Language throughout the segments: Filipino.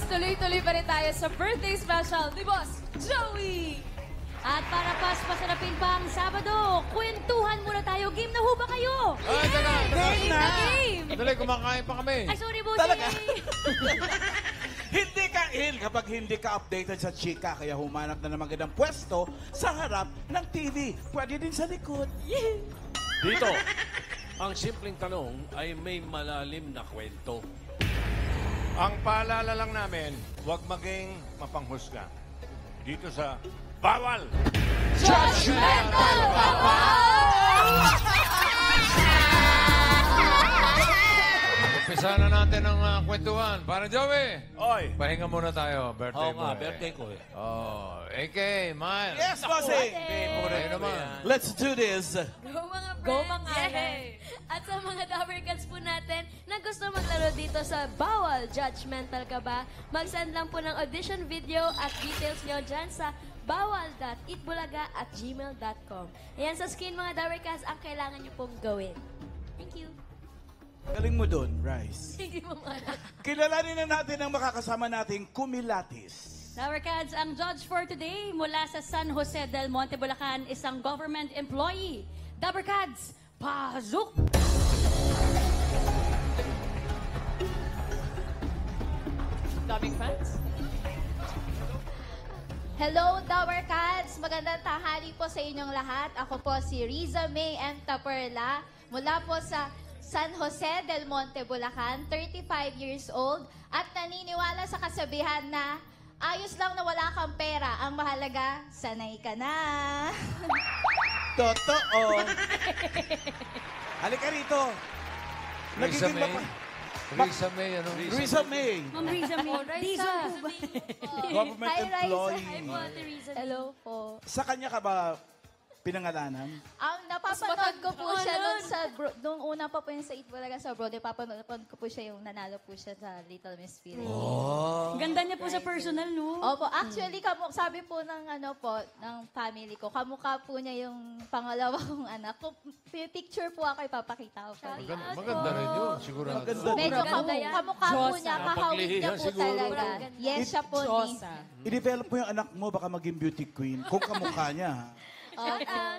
tuloy-tuloy pa rin tayo sa birthday special ni Boss Joey! At para pas masarapin pa ang Sabado, kwentuhan muna tayo. Game na ho ba kayo? Ay, Game na! Game! Dali, kumakain pa kami. Ay, sorry, Boss. Talaga? Hindi ka in kapag hindi ka updated sa chika, kaya humanap na ng magandang pwesto sa harap ng TV. Pwede din sa likod. Dito, ang simpleng tanong ay may malalim na kwento. Ang paalala lang namin, huwag maging mapanghusga. Dito sa Bawal! Judgmental Papa! Umpisa na natin ang kwentuhan. Parang Joey, Oy. pahinga muna tayo. Birthday Oo mo nga, eh. birthday ko eh. Oh, AK, Miles. Yes, bossing! Ayun naman. Let's do this. Go mga friends! Go mga Yay! At sa mga Dabber Cats po natin na gusto maglaro dito sa Bawal Judgmental Ka Ba, mag-send lang po ng audition video at details nyo dyan sa bawal.itbulaga@gmail.com. Ayan sa screen mga Dabber Cats ang kailangan nyo pong gawin. Thank you. Galing mo dun, Rice. Hindi mo mara. Kilalanin na natin ang makakasama nating kumilatis. Dabber Cats, ang judge for today mula sa San Jose del Monte, Bulacan, isang government employee. Dabber Cats, pasok! Daming fans. Hello, Tower Cats! Magandang tanghali po sa inyong lahat. Ako po si Riza May M. Taperla mula po sa San Jose del Monte, Bulacan, 35 years old at naniniwala sa kasabihan na ayos lang na wala kang pera. Ang mahalaga, sanay ka na. Totoo. Halika rito. Risa Nagiging May. mapa- Risa May, ano? Risa May. Ma'am Riza May. Riza po ba? Government Hi, Riza. employee. Hi po, Ate Riza. Hello po. Sa kanya ka ba pinangalanan? Napapanood ko po siya Ano? nung una pa po yung sa Itbulaga sa abroad, napapanood ko po siya yung nanalo po siya sa Little Miss Philippines. Ganda niya po sa personal, no? Opo, actually, sabi po ng ng family ko, kamukha po niya yung pangalawa kong anak. Picture po ako, ipapakita ko pa rin. Maganda rin yun, sigurado. Maganda. Medyo kamukha po niya, kahawig niya po Siguro. talaga. Yes, siya po ni. I-develop mo yung anak mo, baka maging beauty queen kung kamukha niya. ha?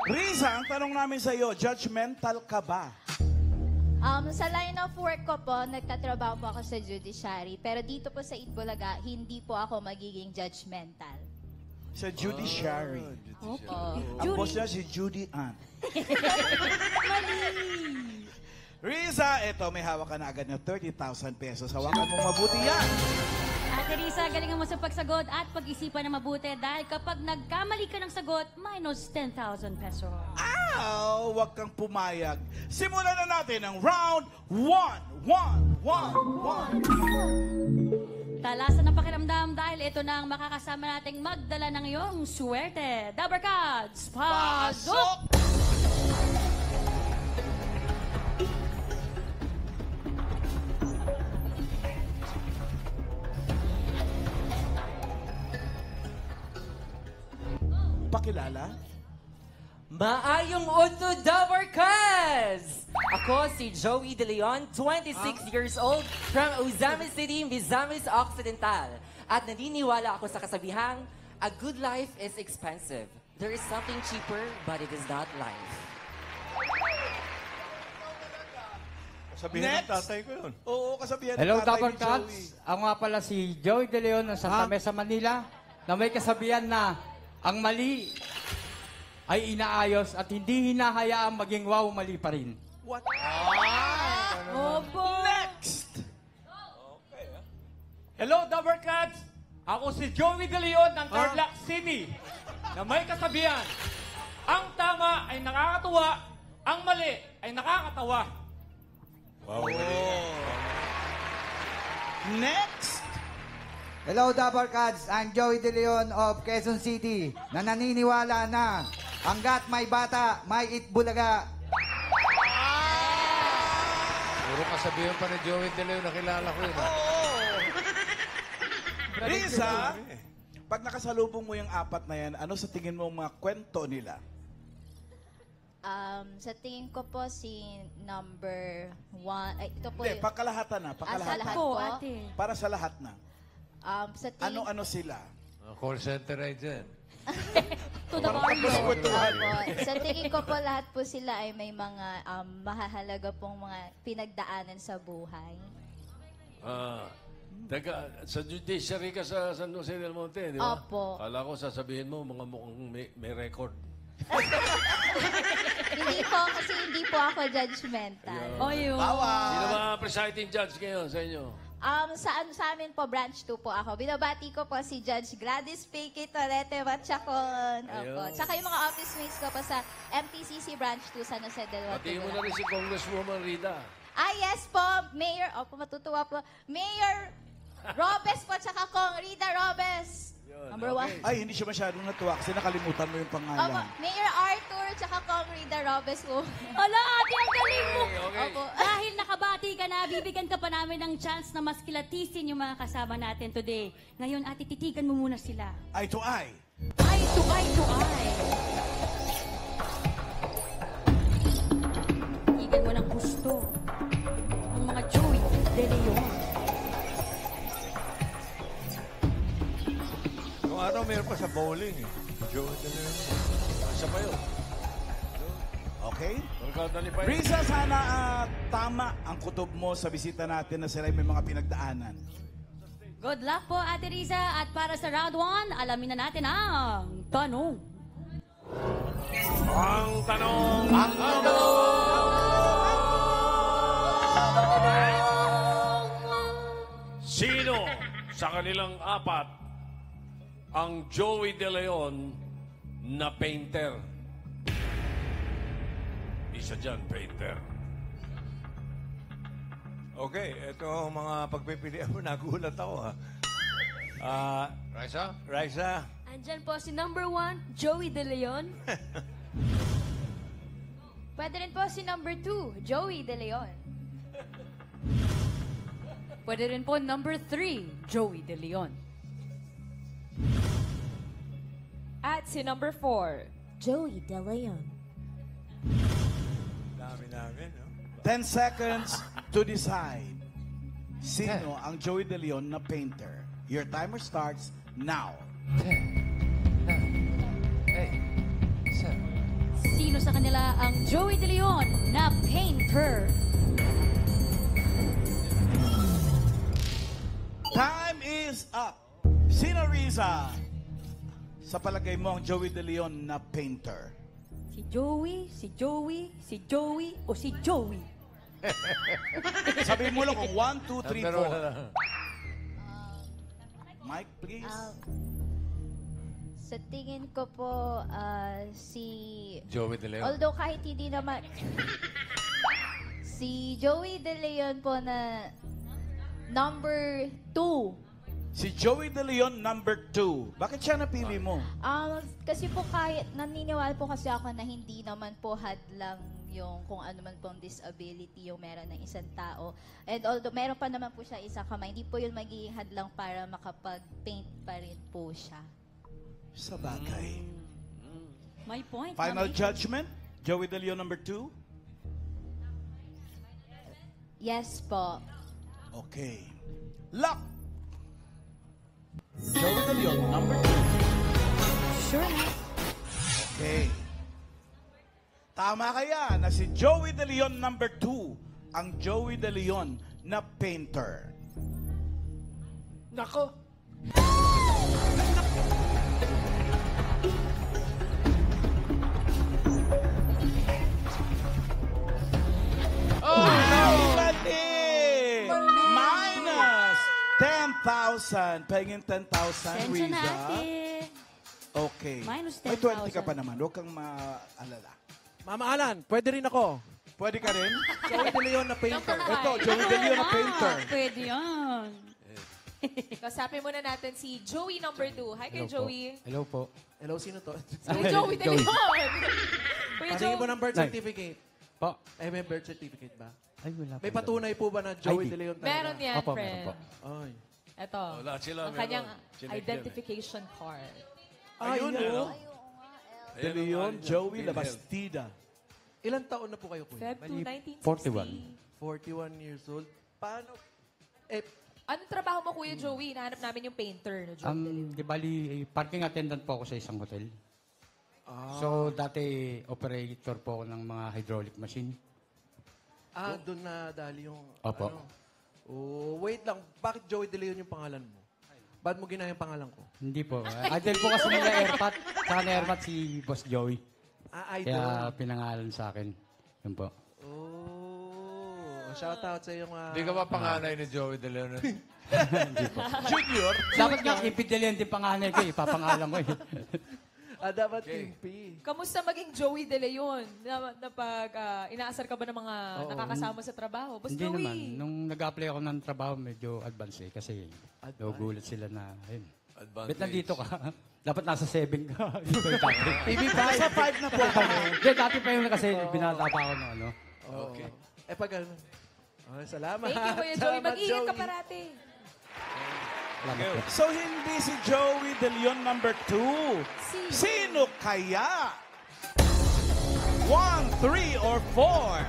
Risa, ang tanong namin sa iyo, judgmental ka ba? Sa line of work ko po, nagtatrabaho po ako sa judiciary. Pero dito po sa Itbulaga, hindi po ako magiging judgmental. Sa judiciary. Opo. Ang boss niya si Judy Ann. Risa, eto, may hawak ka na agad na 30,000 pesos. Hawakan mo mabuti yan. Ate Risa, galingan mo sa pagsagot at pag-isipan na mabuti dahil kapag nagkamali ka ng sagot, minus 10,000 pesos. Ow! Huwag kang pumayag. Simulan na natin ang round 1. Talasan ng pakiramdam dahil ito na ang makakasama nating magdala ng iyong swerte. Dabber Cats, pasok! Pakilala? Maayong Uto Dabarkaz! Ako si Joey De Leon, 26 years old, from Ozami City, Misamis Occidental. At naniniwala ako sa kasabihang, a good life is expensive. There is something cheaper, but it is not life. Sabihin Next. ng tatay ko yun. Oo, kasabihan ng Hello, tatay Dapper ni Joey. Cats. Ako nga pala si Joey De Leon ng Santa Mesa, Manila, na may kasabihan na ang mali ay inaayos at hindi hinahayaang maging wow, mali pa rin. What? Opo! Next! Hello, Dabber Cats! Ako si Joey De Leon ng Tarlac City na may kasabihan, ang tama ay nakakatuwa, ang mali ay nakakatawa. Wow, Next! Hello, Dabber Cats. I'm Joey De Leon of Quezon City na naniniwala na hanggat may bata, may Itbulaga. Puro kasabihan pa ni Joey De Leon, nakilala ko yun. Risa, pag nakasalubong mo yung apat na yan, ano sa tingin mo ang mga kwento nila? Sa tingin ko po si number 1, ito po Hindi, yung, pagkalahatan na. sa Pagkalahatan. lahat Po, po. ate. Para sa lahat na. Sa tingin Ano-ano sila? Call center agent. To the barrio. Opo. Sa tingin ko po lahat po sila ay may mga mahahalaga pong mga pinagdaanan sa buhay. Sa judiciary ka sa San Jose del Monte, di ba? Opo. Kala ko sasabihin mo, mga mukhang may record. Hindi po, kasi hindi po ako judgmental. O yun. Sino ba presiding judge ngayon sa inyo? Sa amin po, branch 2 po ako. Binabati ko po si Judge Gladys Piqui Torete Matchacon. Opo. Ayun. Tsaka yung mga office mates ko po sa MTCC branch 2 San Jose del Monte. Pati mo na rin si Congresswoman Rita. Yes po, Mayor, matutuwa po. Mayor Robes po, tsaka Kong Rita Robes. Number 1. Ay, hindi siya masyadong natuwa kasi nakalimutan mo yung Opo, pangalan. Mayor Arthur, tsaka Kong Rita Robes po. Ala, ate, ang galing mo. Okay. Opo. Dahil nakabati ka na, bibigyan ka pa namin ng chance na mas kilatisin yung mga kasama natin today. Ngayon, ate, titigan mo muna sila. Eye to eye. Eye to eye to eye. Titigan mo ng gusto. Ang mga Joey De Leon. Kung araw meron pa sa bowling eh. Joe, siya pa yun. Okay? Barkada ni Pai. Riza, sana tama ang kutob mo sa bisita natin na sila may mga pinagdaanan. Good luck po, Ate Riza. At para sa round 1, alamin na natin ang tanong. Ang tanong! Sino sa kanilang apat ang Joey De Leon na painter? Isa dyan, painter. Okay, ito ang mga pagpipilian mo. Nagulat ako, ha? Raisa? Raisa, Andyan po si number 1, Joey De Leon. Pwede rin po si number 2, Joey De Leon. Pwede rin po number 3, Joey De Leon. At si number 4, Joey De Leon. dami namin, no? 10 seconds to decide. Sino ang Joey De Leon na painter? Your timer starts now. 8, 7. Sino sa kanila ang Joey De Leon na painter? Time is up. Sino, Riza, sa palagay mo ang Joey De Leon na painter? Si Joey, si Joey, si Joey, o si Joey? Sabihin mo lang kung 1, 2, 3, Number 1 na lang. 4. Mike, please. Sa tingin ko po, si... Joey De Leon. Although kahit hindi naman... si Joey De Leon po na number 2. Si Joey De Leon, number 2. Bakit siya napili mo? Kasi po kahit naniniwala po kasi ako na hindi naman po hadlang yung kung ano man pong disability yung meron ng isang tao. And although meron pa naman po siya isang kamay, hindi po yun magiging hadlang para makapag-paint pa rin po siya. Sa bagay. My point. Final Mami. judgment? Joey De Leon, number 2? Yes po. Okay. Lock! Joey De Leon, number 2. Sure na. Okay. Tama kaya na si Joey De Leon, number 2, ang Joey De Leon na painter. Nako! Mali! Minus 10,000. Pahingin 10,000, Sensya Riza. na, ate. Okay. Minus May 20 ka 10,000. pa naman. Huwag kang maalala. Mama Alan, pwede rin ako. Pwede ka rin? Joey De Leon na painter. Ito, Joey De Leon na painter. Pwede yan. kasapin muna natin si Joey number 2. Hi kay Joey. Hello po. Hello, sino to? Si Joey De Leon. Kuya Pasingin mo Joey. ng birth certificate. Po. Eh, may birth certificate ba? Ay, wala May po. patunay po ba na Joey ID. De Leon talaga? Meron yan, Opo, friend. meron po. Ay. Ito. Lahat sila Ang meron. kanyang Chinek yan identification card. Ayun, Ayun, ano? De Leon, Joey Labastida. Ilan taon na po kayo, kuya? Feb 2, 1960. 41. 41 years old. Paano? Eh, Anong trabaho mo, Kuya Joey? Hinahanap namin yung painter. No, Joey. Di bali, parking attendant po ako sa isang hotel. So, dati operator po ako ng mga hydraulic machine. Doon na dali yung... Opo. Oh, wait lang. Bakit Joey De Leon yung pangalan mo? Ba't mo ginaya yung pangalan ko? Hindi po. Idol po kasi nila Airpat. Saka na Airpat si Boss Joey. Idol. Kaya pinangalan sa akin. Yun po. Shout out sa iyong... Hindi ka ba panganay ni Joey De Leon? Hindi po. Junior? Dapat nga, ipidelian din panganay ko. Ipapangalan ko eh. Dapat Kimpi. Kamusta maging Joey De Leon? Na pag inaasar ka ba ng mga nakakasama sa trabaho? Boss Hindi Joey. naman. Nung nag-apply ako ng trabaho, medyo advance eh. Kasi nagugulat sila na, ayun. Advantage. Bet nandito ka. Dapat nasa 7 ka. TV5. Sa 5 na po kami. Hindi, dati pa yun kasi binata pa ako ng ano. Okay. Pag ano? Okay, salamat. Thank you, Kuya Joey. Salamat, Mag-iingat ka Joey. parati. Salamat po. So, hindi si Joey De Leon number 2. Sino kaya? 1, 3, or 4?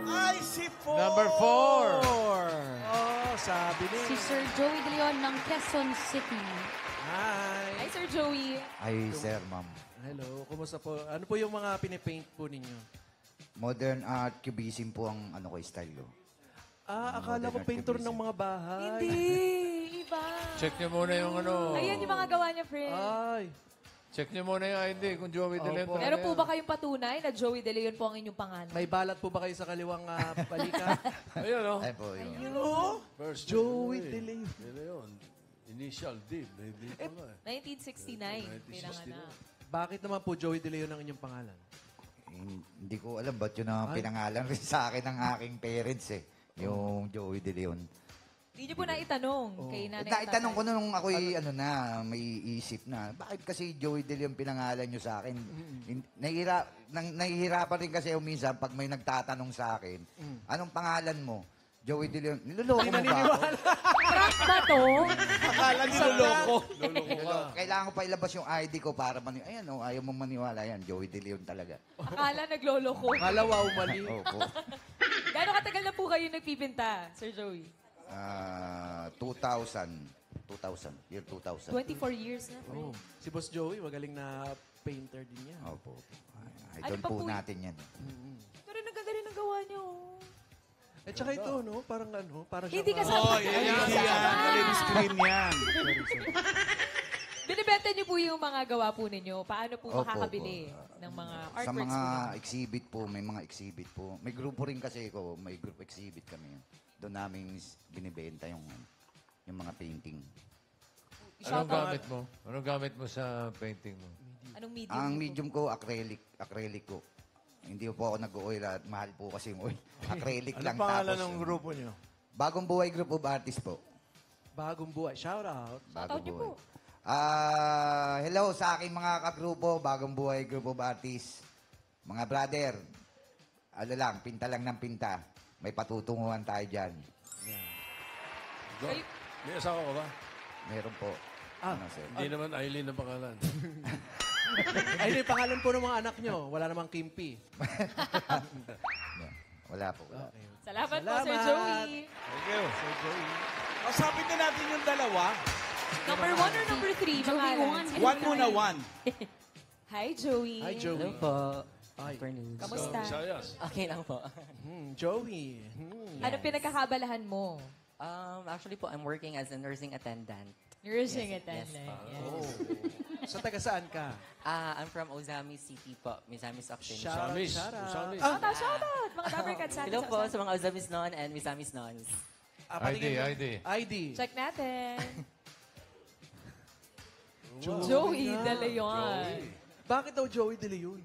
Ay, si 4! Number 4. Sabi ni. Si Sir Joey De Leon ng Quezon City. Hi, Sir Joey. Ay, sir, ma'am. Hello, kumusta po? Ano po yung mga pinipaint po ninyo? Modern art cubism po ang ano ko, style ko. Akala ko painter ng mga bahay. Hindi, iba. Check niyo muna yung ano. Ayan yung mga gawa niya, friend. Ay. Check niyo muna yung ID kung Joey De Leon. Opo. Meron po ba kayong patunay na Joey De Leon po ang inyong pangalan? May balat po ba kayo sa kaliwang balikat? Ayun, oh. Ay po, yun. First Joey name, De Leon. De Leon. Initial D. Hindi pala eh. 1969. Pinanganak. Bakit naman po Joey De Leon ang inyong pangalan? Hindi ko alam ba't yun ang pinangalan rin sa akin ng aking parents eh. Yung Joey De Leon. Hindi niyo po naitanong kay nanay at Naitanong ko tatay. nung ako'y may isip na, bakit kasi Joey De Leon pinangalan nyo sa akin? Nahihirapan rin kasi minsan pag may nagtatanong sa akin, anong pangalan mo? Joey De Leon. Niloloko mo ba ako? Prank ba to? Akala niloloko. Kailangan ko pa ilabas yung ID ko para ayan o, ayaw mong maniwala yan. Joey De Leon talaga. Akala nagloloko. Malawaw mali. Opo. Gano'ng katagal na po kayo nagpipinta, Sir Joey? 2000. Year 2000. 24 years na, friend. Si Boss Joey, magaling na painter din yan. Opo. Ano Idol pa po po natin yan. Pero ang ganda rin ang gawa niyo. At saka ito, no? Parang ano? Parang Hindi ka Oh, yan. Galing screen yan. Binibenta niyo po yung mga gawa po ninyo. Paano po Opo, makakabili ng mga Sa artworks mga po ninyo? exhibit po, may mga exhibit po. May grupo rin kasi ko, may group exhibit kami. Doon namin binibenta yung mga painting. Anong gamit mo? Anong gamit mo sa painting mo? Anong medium? Ang medium ko, acrylic ko. Hindi po ako nag-oil at mahal po kasi yung oil. Acrylic lang. Anong pangalan tapos, ng grupo niyo? Bagong Buhay Group of Artists po. Bagong buhay. Shout out. Bagong niyo Buhay. po. Hello sa aking mga kagrupo, Bagong Buhay Group of Artists. Mga brother, ano lang, pinta lang ng pinta. May patutunguhan tayo dyan. May asawa ka ba? Meron po. Ano, sir? Hindi naman Eileen ang pangalan. Ay, yung pangalan po ng mga anak nyo. Wala namang Kimpi. Wala po. Wala. Salamat po, Sir Joey. Thank you. Sir Joey. Kasapit na natin yung dalawa. Number 1 or number 3? Joey, One muna, one. Hi, Joey. Hi, Joey. Hello po. Ay. Afternoon. Kamusta? Visayas. Okay lang po. Joey. Ano pinagkakabalahan mo? Actually po, I'm working as a nursing attendant. Nursing Yes, attendant. yes, Yes. Oh. Sa taga saan ka? I'm from Ozamis City po. Misamis Occidental. Usamis. Shout out. Usamis. Shout out! Mga Dabber Cats sa Hello po sa mga Ozamis Non and Misamis Nons. ID. Check natin. Joey De Leon. Bakit daw Joey De Leon?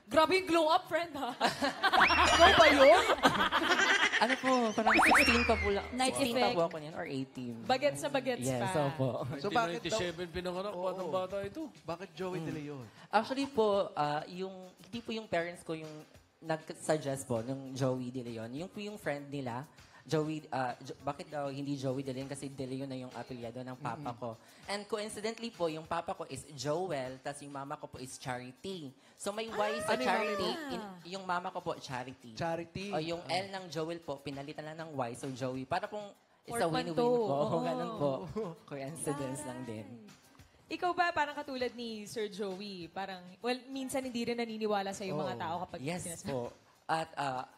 Grabe yung glow up, friend, ha? Ikaw ba yun? Ano po, parang 16 pa po lang. Night 16 pa effect. po ako niyan or 18. Bagets sa bagets Yes, pa. opo. So bakit daw? 1997 pinanganak. Batang bata ito. Bakit Joey De Leon? Actually po, hindi po yung parents ko yung nag-suggest po ng Joey De Leon. Yung po yung friend nila bakit daw hindi Joey De Leon? Kasi De Leon na yung apelyado ng papa ko. And coincidentally po, yung papa ko is Joel, tas yung mama ko po is Charity. So may Y sa ano yung Charity, yung mama ko po Charity. Charity. O yung L ng Joel po, pinalitan lang ng Y, so Joey. Para pong isa win-win Portmanteau. po. Ganun po. Coincidence lang din. Ikaw ba, parang katulad ni Sir Joey, parang, well, minsan hindi rin naniniwala sa mga tao kapag Yes sinasabi. po. At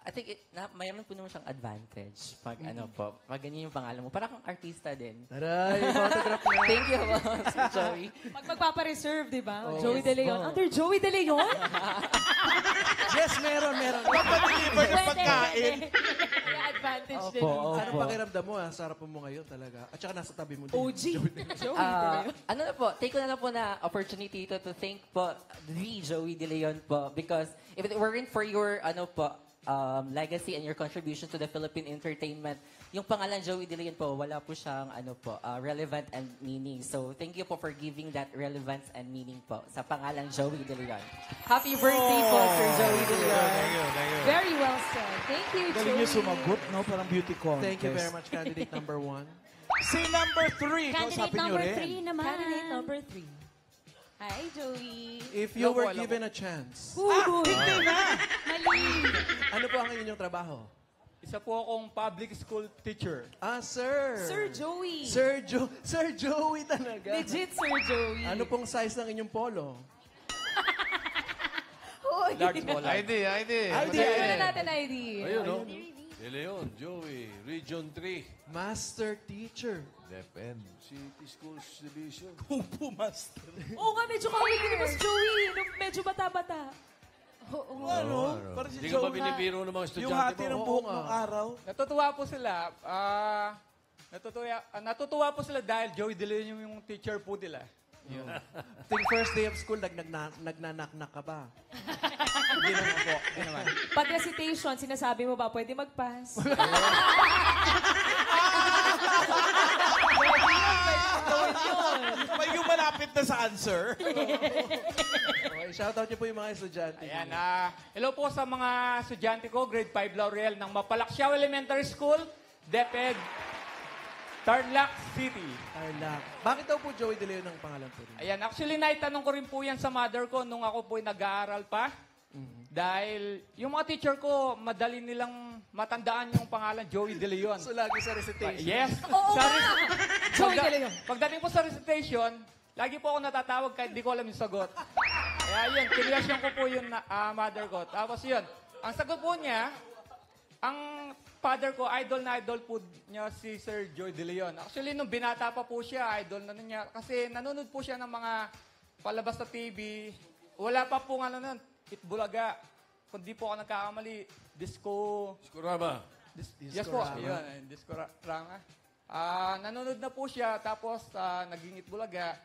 I think mayaman po naman siyang advantage pag ano po, pag ganyan yung pangalan mo. Para kang artista din. Taray, photograph niya. Thank you po, Sir Joey. Pag magpapareserve, di ba? Oh. Joey Yes De Leon. po. Under Joey De Leon? Yes, meron. Papadeliver ng pagkain. May advantage din. Ano pakiramdam mo? Sarap mo ngayon talaga. At saka nasa tabi mo din. OG. Joey De Leon. Ano na po, take ko na lang po na opportunity to thank po the Joey De Leon po because if it weren't for your legacy and your contribution to the Philippine entertainment, yung pangalan Joey De Leon po, wala po siyang relevant and meaning. So thank you po for giving that relevance and meaning po sa pangalan Joey De Leon. Happy birthday po, Sir Joey De Leon. Thank you. Very well said. Thank you, Galing Joey. niyo sumagot, no? Parang beauty contest. Thank you very much, candidate number 1. Si number 3, Candidate kausapin niyo number rin. 3 naman. Candidate number 3. Hi, Joey. If you were given a chance, Hindi na! Mali. ano po ang inyong trabaho? Isa po akong public school teacher. Sir. Sir Joey. Sir Joey talaga. Legit, Sir Joey. Ano pong size ng inyong polo? Large po, large. ID. Ano na natin, ID? Ayun, no? De Leon, Joey, Region 3. Master teacher. Depend. City Schools Division. Kung pumaster. Oo nga, medyo kawin din mo si Joey. Nung medyo bata-bata. Oo nga, no? Parang si Hindi ka ba Joey. binibiro ng mga Yung estudyante hati mo? ng buhok ng araw. Natutuwa po sila. Natutuwa po sila dahil Joey De Leon yung teacher po nila. Ting first day of school, nagnanak-nak ka ba? Hindi naman po. Hindi naman. Pag recitation, sinasabi mo ba, pwede mag-pass? May yung malapit na sa answer. Okay, shoutout niyo po yung mga estudyante. Ayan, hello po sa mga estudyante ko, grade 5 Laurel ng Mapalaksyaw Elementary School, DepEd, Tarlac City. Tarlac. Bakit daw po Joey De Leon ang pangalan po rin? Ayan, actually naitanong ko rin po yan sa mother ko nung ako po nag-aaral pa. Dahil yung mga teacher ko, madali nilang matandaan yung pangalan Joey De Leon. So lagi sa recitation. Yes. Oo Sa nga. Joey De Leon. Pagdating po sa recitation, lagi po ako natatawag kahit di ko alam yung sagot. Kaya yun, kinuyasyon ko po yung mother ko. Tapos yun, ang sagot po niya, ang father ko, idol na idol po niya si Sir Joey De Leon. Actually, nung binata pa po siya, idol na niya. Kasi nanonood po siya ng mga palabas sa TV. Wala pa po nun, Itbulaga. Kung di po ako nagkakamali, Disco... Discorama. Yes po, yun, Discorama. Nanonood na po siya, tapos naging Itbulaga.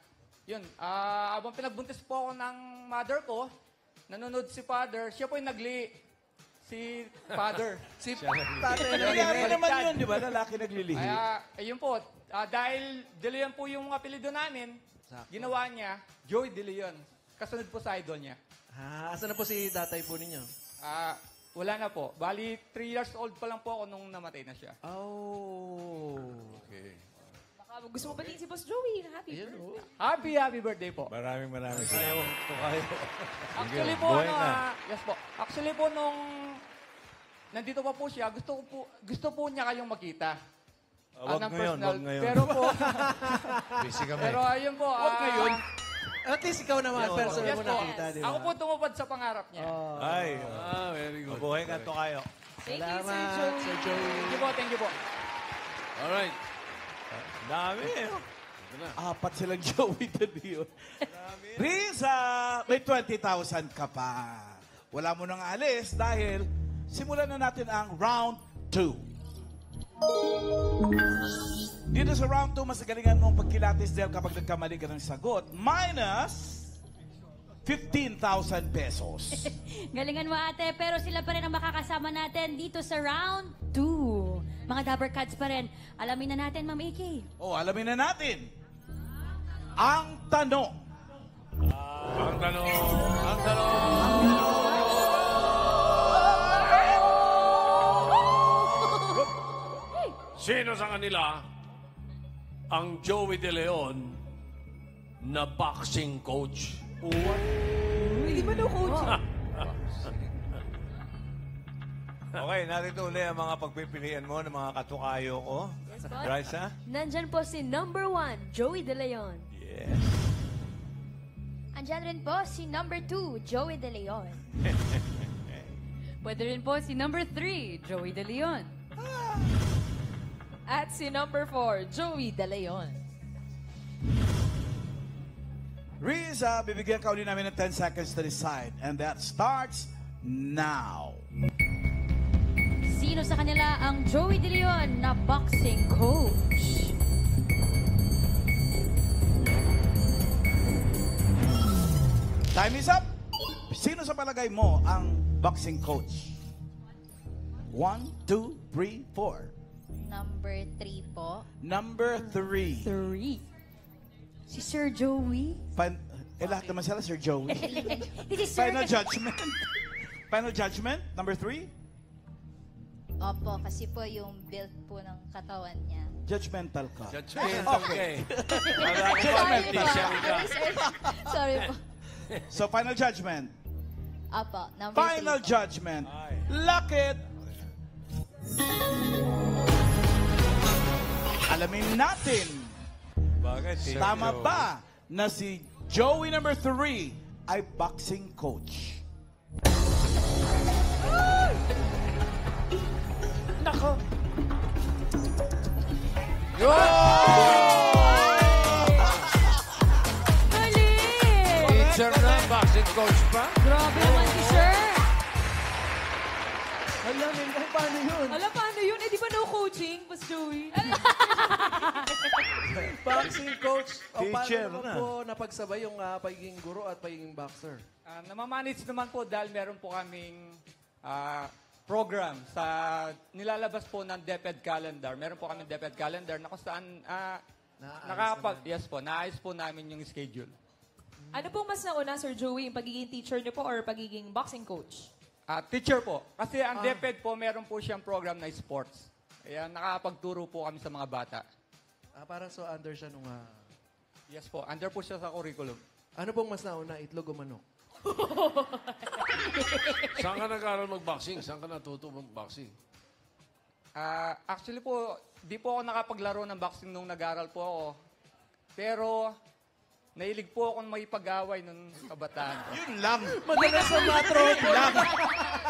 Yun, abang pinagbuntis po ako ng mother ko, nanonood si father, siya po yung nagli. Si father. Si tatay na Nangyari naman yun, di ba? Lalaki naglilihi. Ayun po, dahil De Leon po yung apelido namin, ginawa niya, Joey De Leon. Kasunod po sa idol niya. Asan na po si tatay po ninyo? Wala na po. Bali, 3 years old pa lang po ako nung namatay na siya. Oh. Okay. Baka gusto mo batiin si Boss Joey. Happy birthday. Happy birthday po. Maraming salamat po kayo. Actually po, Buhay na. yes po. Actually po, nung nandito pa po siya, gusto po niya kayong makita. Wag ng ngayon, personal. wag ngayon. Pero po, Busy kami. pero ayun po. Wag ngayon. At least ikaw naman, personal Yes mo po. nakita, di ba? Ako po tumupad sa pangarap niya. Ay, Very good. mabuhay ka to kayo. Thank you, Salamat, Sir Joey. Sir Joey. Thank you po. Alright. Dami. Apat silang Joey De Leon. Riza, may 20,000 ka pa. Wala mo nang alis dahil simulan na natin ang round 2. Dito sa round 2, mas galingan mong pagkilatis dahil kapag nagkamali ka ng sagot, minus 15,000 pesos. Galingan mo ate, pero sila pa rin ang makakasama natin dito sa round 2. Mga Dabber Cats pa rin. Alamin na natin, Ma'am AK. Alamin na natin. Ang tanong. Ang tanong. Sino sa kanila ang Joey De Leon na boxing coach? Hindi ba no coach? Okay, narito ulit ang mga pagpipilian mo ng mga katukayo ko. Yes, po. Raisa? Nandyan po si number 1, Joey De Leon. Yes. Andyan rin po si number 2, Joey De Leon. Pwede rin po si number 3, Joey De Leon. At si number 4, Joey De Leon. Riza, bibigyan ka ulit namin ng 10 seconds to decide. And that starts now. Sino sa kanila ang Joey De Leon na boxing coach? Time is up. Sino sa palagay mo ang boxing coach? 1, 2, 3, 4. Number 3 po. Number 3. 3. Si Sir Joey? Lahat naman sila, Sir Joey. This is Sir... Final judgment. Final judgment, number 3. Opo, kasi po yung build po ng katawan niya. Judgmental ka. Judgmental ka eh. Sorry po. Judgmental. Sorry po. So, final judgment. Opo, number 3 Final po. judgment. Lock it. Alamin natin. Bakit? Tama ba na si Joey number 3 ay boxing coach? Nako! Teacher na, boxing coach pa? Grabe naman si Sir. Alam mo, paano yun? Alam, paano yun? Eh, di ba no coaching, Boss Joey? Boxing coach. O paano Teacher naman na. po napagsabay yung pagiging guro at pagiging boxer? Namamanage naman po dahil meron po kaming program sa nilalabas po ng DepEd calendar. Meron po kaming DepEd calendar na kung saan naayos po namin yung schedule. Ano pong mas nauna, Sir Joey, yung pagiging teacher niyo po or pagiging boxing coach? Teacher po. Kasi ang DepEd po, meron po siyang program na sports. Kaya nakakapagturo po kami sa mga bata. Parang so under siya nung... Yes po, under po siya sa curriculum. Ano pong mas nauna, itlog o manok? Saan ka nag-aaral mag-boxing? Saan ka natuto mag-boxing? Actually po, di po ako nakapaglaro ng boxing nung nag-aaral po ako. Pero, nailig po akong makipag-away nung kabataan ko. Yun lang. Madalas sa mga trophy lang.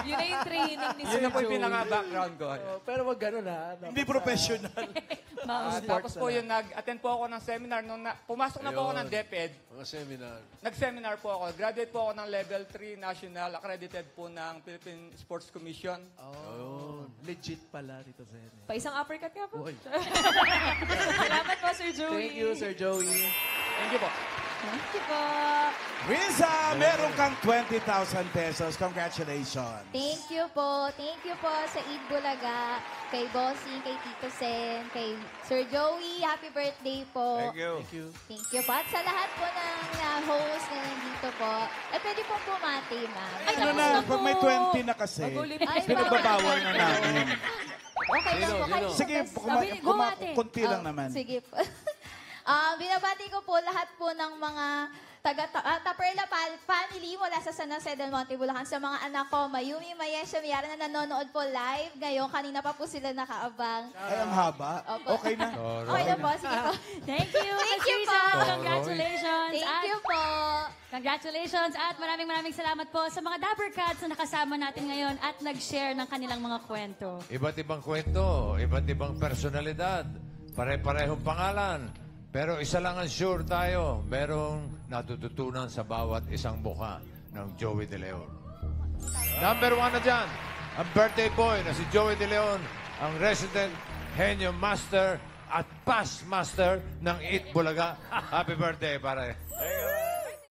Yun na yung training ni Sir Yun na po yung Joey. pinaka-background ko. Pero wag ganun Hindi professional. Tapos po yun, nag-attend po ako ng seminar. Nung pumasok na po ako ng DepEd, Mga seminar. nag-seminar po ako. Graduate po ako ng Level 3 National Accredited po ng Philippine Sports Commission. Oh, legit pala dito sa Pa isang uppercut nga po. Uy. Salamat po, Sir Joey. Thank you, Sir Joey. Thank you po. Thank you po. Riza, meron kang 20,000 pesos. Congratulations. Thank you po. Thank you po sa Eid Bulaga, kay Bossing, kay Tito Sen, kay Sir Joey. Happy birthday po. Thank you. Thank you. Thank you po. At sa lahat po ng host na nandito po, at pwede pong bumati, ma'am. Ano na, pag may 20 na kasi, Ay, pinagbabawal na namin. Okay lang po kayo. Sige, kunti lang naman. Sige po. Binabati ko po lahat po ng mga Taperla family mula sa San Jose del Monte, Bulacan. Sa mga anak ko, Mayumi, Mayesha, Miyara na nanonood po live ngayon. Kanina pa po sila nakaabang. Ay, ang haba. Opo. Okay na. Okay na po. Sige po. Thank you. Thank you Miss Riza. po. Congratulations. Thank you po. Congratulations at maraming salamat po sa mga Dapper Cats na nakasama natin ngayon at nag-share ng kanilang mga kwento. Iba't ibang kwento, iba't ibang personalidad, pare-parehong pangalan. Pero isa lang ang sure tayo, merong natututunan sa bawat isang mukha ng Joey De Leon. Number 1 na dyan, ang birthday boy na si Joey De Leon, ang resident Henyo Master at past master ng Eat Bulaga. Happy birthday, pare.